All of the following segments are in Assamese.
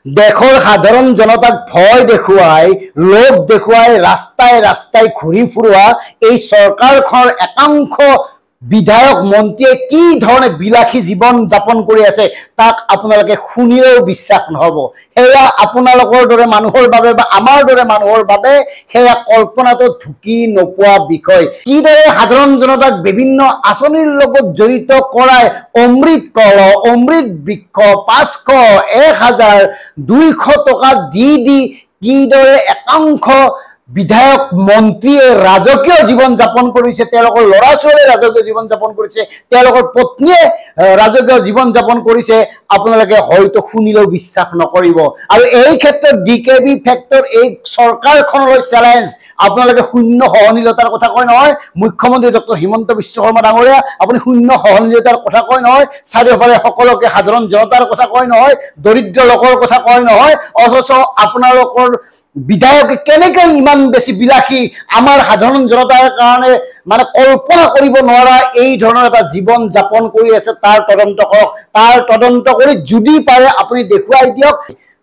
দেশৰ সাধাৰণ জনতাক ভয় দেখুৱাই লোভ দেখুৱাই ৰাস্তায় ৰাস্তায় ঘূৰি ফুৰোৱা এই চৰকাৰখনৰ একাংশ বিধায়ক মন্ত্ৰীয়ে কি ধৰণে বিলাসী জীৱন যাপন কৰি আছে তাক আপোনালোকে শুনিলেও বিশ্বাস নহব। সেয়া আপোনালোকৰ দৰে মানুহৰ বাবে বা আমাৰ দৰে মানুহৰ বাবে সেয়া কল্পনাটো ঢুকি নোপোৱা বিষয়। কিদৰে সাধাৰণ জনতাক বিভিন্ন আঁচনিৰ লগত জড়িত কৰাই অমৃত কল অমৃত বৃক্ষ 500 1000 200 টকা দি কিদৰে একাংশ বিধায়ক মন্ত্ৰীয়ে ৰাজকীয় জীৱন যাপন কৰিছে, তেওঁলোকৰ ল'ৰা ছোৱালীয়ে ৰাজকীয় জীৱন যাপন কৰিছে, তেওঁলোকৰ পত্নীয়ে ৰাজকীয় জীৱন যাপন কৰিছে, আপোনালোকে হয়তো শুনিলেও বিশ্বাস নকৰিব। আৰু এই ক্ষেত্ৰত ডিকেবি ফেক্টৰ এই চৰকাৰখনলৈ চেলেঞ্জ। আপোনালোকে শূন্য সহনীলতাৰ কথা কয় নহয়, মুখ্যমন্ত্ৰী ডক্টৰ হিমন্ত বিশ্ব শৰ্মা ডাঙৰীয়া আপুনি শূন্য সহনীলতাৰ কথা কয় নহয়, চাৰিওফালে সকলোকে সাধাৰণ জনতাৰ কথা কয় নহয়, দৰিদ্ৰ লোকৰ কথা কয় নহয়, অথচ আপোনালোকৰ বিধায়কে কেনেকৈ ইমান বেছি বিলাসী আমাৰ সাধাৰণ জনতাৰ কাৰণে মানে কল্পনা কৰিব নোৱাৰা এই ধৰণৰ এটা জীৱন যাপন কৰি আছে। তাৰ তদন্ত কৰক, তাৰ তদন্ত কৰি যদি পাৰে আপুনি দেখুৱাই দিয়ক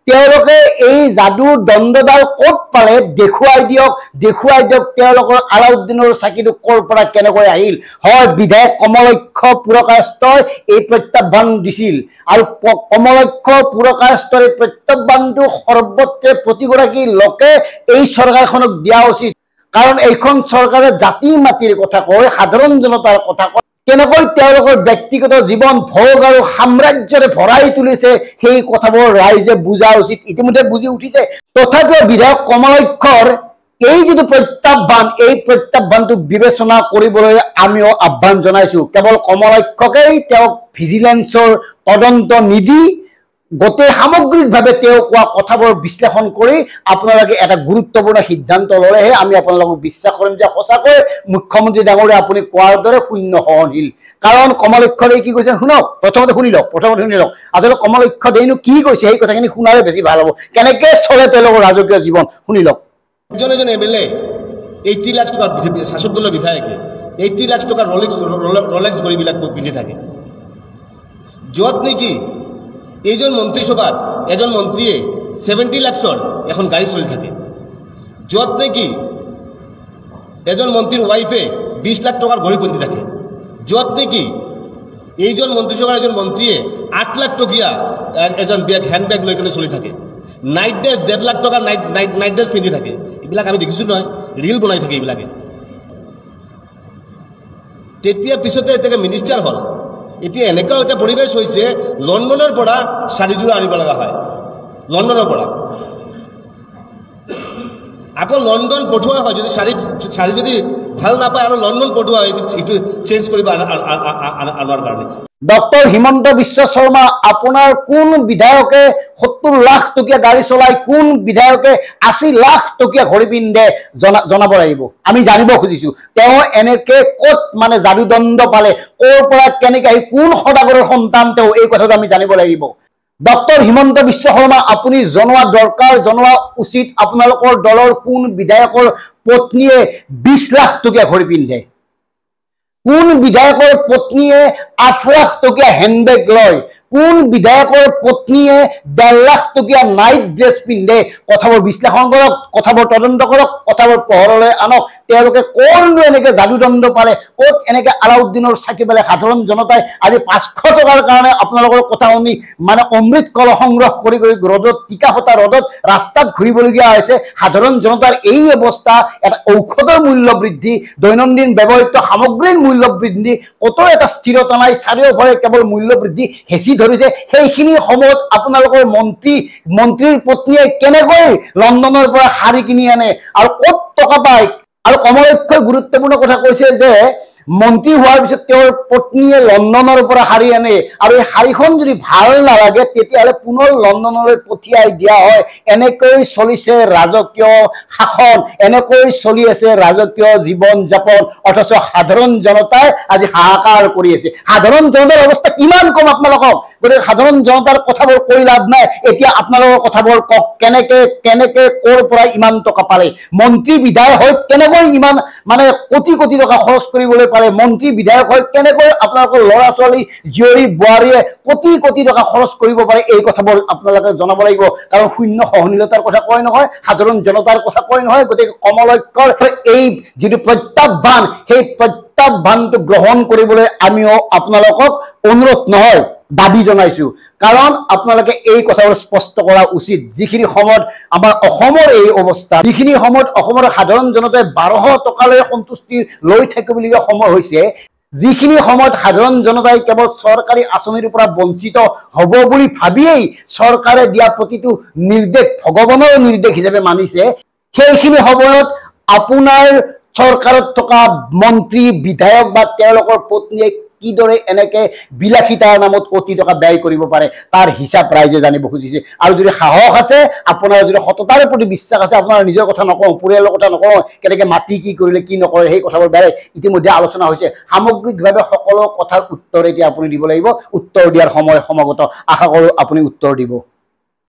তেওঁলোকে এই যাদু দণ্ডডাল ক'ত পালে, দেখুৱাই দিয়ক তেওঁলোকৰ আলাউদ্দিনৰ চাকিটো ক'ৰ পৰা কেনেকৈ আহিল। হয়, বিধায়ক কমলক্ষ পুৰকায়স্থই এই প্ৰত্যাহ্বান দিছিল আৰু কমলক্ষ পুৰকায়স্থৰ এই প্ৰত্যাহ্বানটো সৰ্বত্ৰে প্ৰতিগৰাকী লোকে এই চৰকাৰখনক দিয়া উচিত। কাৰণ এইখন চৰকাৰে জাতি মাটিৰ কথা কয়, সাধাৰণ জনতাৰ কথা কয়, কেনেকৈ তেওঁলোকৰ ব্যক্তিগত জীৱন ভোগ আৰু সাম্ৰাজ্যৰে ভৰাই তুলিছে সেই কথাবোৰ ৰাইজে বুজা উচিত। ইতিমধ্যে বুজি উঠিছে, তথাপিও বিধায়ক কমলক্ষৰ এই যিটো প্ৰত্যাহ্বান এই প্ৰত্যাহ্বানটো বিবেচনা কৰিবলৈ আমিও আহ্বান জনাইছো। কেৱল কমলক্ষকেই তেওঁক ভিজিলেন্সৰ তদন্ত নিদি গোটেই সামগ্ৰিকভাৱে তেওঁ কোৱা কথাবোৰ বিশ্লেষণ কৰি আপোনালোকে এটা গুৰুত্বপূৰ্ণ সিদ্ধান্ত ল'লেহে আমি আপোনালোকক বিশ্বাস কৰিম যে সঁচাকৈ মুখ্যমন্ত্ৰী ডাঙৰীয়া আপুনি কোৱাৰ দৰে শূন্য সহনশীল। কাৰণ কমলক্ষৰে কি কৈছে শুনক, প্ৰথমতে শুনি লওক আচলতে কমলক্ষ দেইনো কি কৈছে সেই কথাখিনি শুনাৰে বেছি ভাল হ'ব, কেনেকৈ চলে তেওঁলোকৰ ৰাজকীয় জীৱন শুনি লওক। এজন এমএলএ 80 লাখ টকা শাসক দলৰ বিধায়কে 80 লাখ টকা ৰলেক্স ঘড়ীবিলাক পিন্ধি থাকে, য'ত নেকি এইজন মন্ত্ৰীসভাত এজন মন্ত্ৰীয়ে 70 লাখৰ এখন গাড়ী চলি থাকে, য'ত নেকি এজন মন্ত্ৰীৰ ৱাইফে 20 লাখ টকাৰ ঘড়ী পিন্ধি থাকে, য'ত নেকি এইজন মন্ত্ৰীসভাৰ এজন মন্ত্ৰীয়ে 8 লাখ টকীয়া এজন হেণ্ডবেগ লৈ কিনে চলি থাকে, নাইট ড্ৰেছ 1.5 লাখ টকাৰ নাইট ড্ৰেছ পিন্ধি থাকে। এইবিলাক আমি দেখিছোঁ নহয়, ৰিল বনাই থাকে এইবিলাকে। তেতিয়া পিছতে এতিয়া মিনিষ্টাৰ হ'ল, এতিয়া এনেকুৱা এটা পৰিৱেশ হৈছে লণ্ডনৰ পৰা চাৰিযোৰা আনিব লগা হয়, লণ্ডনৰ পৰা আকৌ লণ্ডন পঠোৱা হয়। যদি চাৰি যদি ভাল নাপায় আৰু লণ্ডন পঠোৱা হয়, এইটো চেঞ্জ কৰিব আনাৰ কাৰণে। ডক্টৰ হিমন্ত বিশ্ব শৰ্মা আপোনাৰ কোন বিধায়কে 70 লাখ টকীয়া গাড়ী চলায়, কোন বিধায়কে 80 লাখ টকীয়া ঘড়ী পিন্ধে জনাব লাগিব। আমি জানিব খুজিছো তেওঁ এনেকে ক'ত মানে যাদুদণ্ড পালে, ক'ৰ পৰা কেনেকৈ আহি কোন সদাগৰৰ সন্তান তেওঁ, এই কথাটো আমি জানিব লাগিব। ডক্টৰ হিমন্ত বিশ্ব শৰ্মা আপুনি জনোৱা দৰকাৰ, জনোৱা উচিত আপোনালোকৰ দলৰ কোন বিধায়কৰ পত্নীয়ে 20 লাখ টকীয়া ঘড়ী পিন্ধে, কোন বিধায়কৰ পত্নীয়ে 8 লাখ টকীয়া হেণ্ডবেগ লয়, কোন বিধায়কৰ পত্নীয়ে 1.5 লাখ টকীয়া নাইট ড্ৰেছ পিন্ধে। কথাবোৰ বিশ্লেষণ কৰক, কথাবোৰ তদন্ত কৰক, কথাবোৰ পোহৰলৈ আনক। তেওঁলোকে ক'ৰনো এনেকৈ যাদুদণ্ড পালে, ক'ত এনেকৈ আলাউদ্দিনৰ চাকি পালে। সাধাৰণ জনতাই আজি 500 টকাৰ কাৰণে আপোনালোকৰ কথা শুনি মানে অমৃত কল সংগ্ৰহ কৰি ৰ'দত টিকাফটা ৰ'দত ৰাস্তাত ঘূৰিবলগীয়া হৈছে। সাধাৰণ জনতাৰ এই অৱস্থা, এটা ঔষধৰ মূল্য বৃদ্ধি, দৈনন্দিন ব্যৱহৃত সামগ্ৰীৰ মূল্য বৃদ্ধি, ক'তো এটা স্থিৰতা নাই, চাৰিওফালে কেৱল মূল্য বৃদ্ধি হেঁচি ধৰিছে। সেইখিনি সময়ত আপোনালোকৰ মন্ত্ৰীৰ পত্নীয়ে কেনেকৈ লণ্ডনৰ পৰা শাৰী কিনি আনে আৰু ক'ত টকা পায়। আৰু কমলক্ষই গুৰুত্বপূৰ্ণ কথা কৈছে যে মন্ত্ৰী হোৱাৰ পিছত তেওঁৰ পত্নীয়ে লণ্ডনৰ পৰা শাৰী আনে আৰু এই শাৰীখন যদি ভাল নালাগে তেতিয়াহ'লে পুনৰ লণ্ডনলৈ পঠিয়াই দিয়া হয়। এনেকৈ চলিছে ৰাজকীয় শাসন, এনেকৈ চলি আছে ৰাজকীয় জীৱন যাপন, অথচ সাধাৰণ জনতাই আজি হাহাকাৰ কৰি আছে। সাধাৰণ জনতাৰ অৱস্থা কিমান কম আপোনালোকক, গতিকে সাধাৰণ জনতাৰ কথাবোৰ কৈ লাভ নাই। এতিয়া আপোনালোকৰ কথাবোৰ কওক, কেনেকে ক'ৰ পৰা ইমান টকা পালে, মন্ত্ৰী বিধায়ক হৈ কেনেকৈ ইমান মানে কোটি কোটি টকা খৰচ কৰিবলৈ চৰকাৰে মন্ত্ৰী বিধায়ক হৈ কেনেকৈ আপোনালোকৰ ল'ৰা ছোৱালী জীয়ৰী বোৱাৰীয়ে কোটি কোটি টকা খৰচ কৰিব পাৰে এই কথাবোৰ আপোনালোকে জনাব লাগিব কাৰণ শূন্য সহনীয়তাৰ কথা কয় নহয় সাধাৰণ জনতাৰ কথা কয় নহয় গতিকে কমলক্ষৰ এই যিটো প্ৰত্যাহ্বান সেই প্ৰত্যাহ্বানটো গ্ৰহণ কৰিবলৈ আমিও আপোনালোকক অনুৰোধ নহয় দাবী জনাইছো কাৰণ আপোনালোকে এই কথাবোৰ স্পষ্ট কৰা উচিত যিখিনি সময়ত আমাৰ অসমৰ এই অৱস্থা যিখিনি সময়ত অসমৰ সাধাৰণ জনতাই 1200 টকালৈ সন্তুষ্টি লৈ থাকিবলগীয়া সময় হৈছে যিখিনি সময়ত সাধাৰণ জনতাই কেৱল চৰকাৰী আঁচনিৰ পৰা বঞ্চিত হ'ব বুলি ভাবিয়েই চৰকাৰে দিয়া প্ৰতিটো নিৰ্দেশ ভগৱানৰ নিৰ্দেশ হিচাপে মানিছে সেইখিনি সময়ত আপোনাৰ চৰকাৰত থকা মন্ত্ৰী বিধায়ক বা তেওঁলোকৰ পত্নীয়ে কিদৰে এনেকে বিলাসিতাৰ নামত কোটি টকা ব্যয় কৰিব পাৰে তাৰ হিচাপ ৰাইজে জানিব খুজিছে আৰু যদি সাহস আছে আপোনাৰ যদি সততাৰ প্ৰতি বিশ্বাস আছে আপোনাৰ নিজৰ কথা নকওঁ পৰিয়ালৰ কথা নকওঁ কেনেকে মাটি কি কৰিলে কি নকৰে সেই কথাবোৰ বেলেগ ইতিমধ্যে আলোচনা হৈছে সামগ্ৰিকভাৱে সকলো কথাৰ উত্তৰ এতিয়া আপুনি দিব লাগিব উত্তৰ দিয়াৰ সময় সমাগত আশা কৰোঁ আপুনি উত্তৰ দিব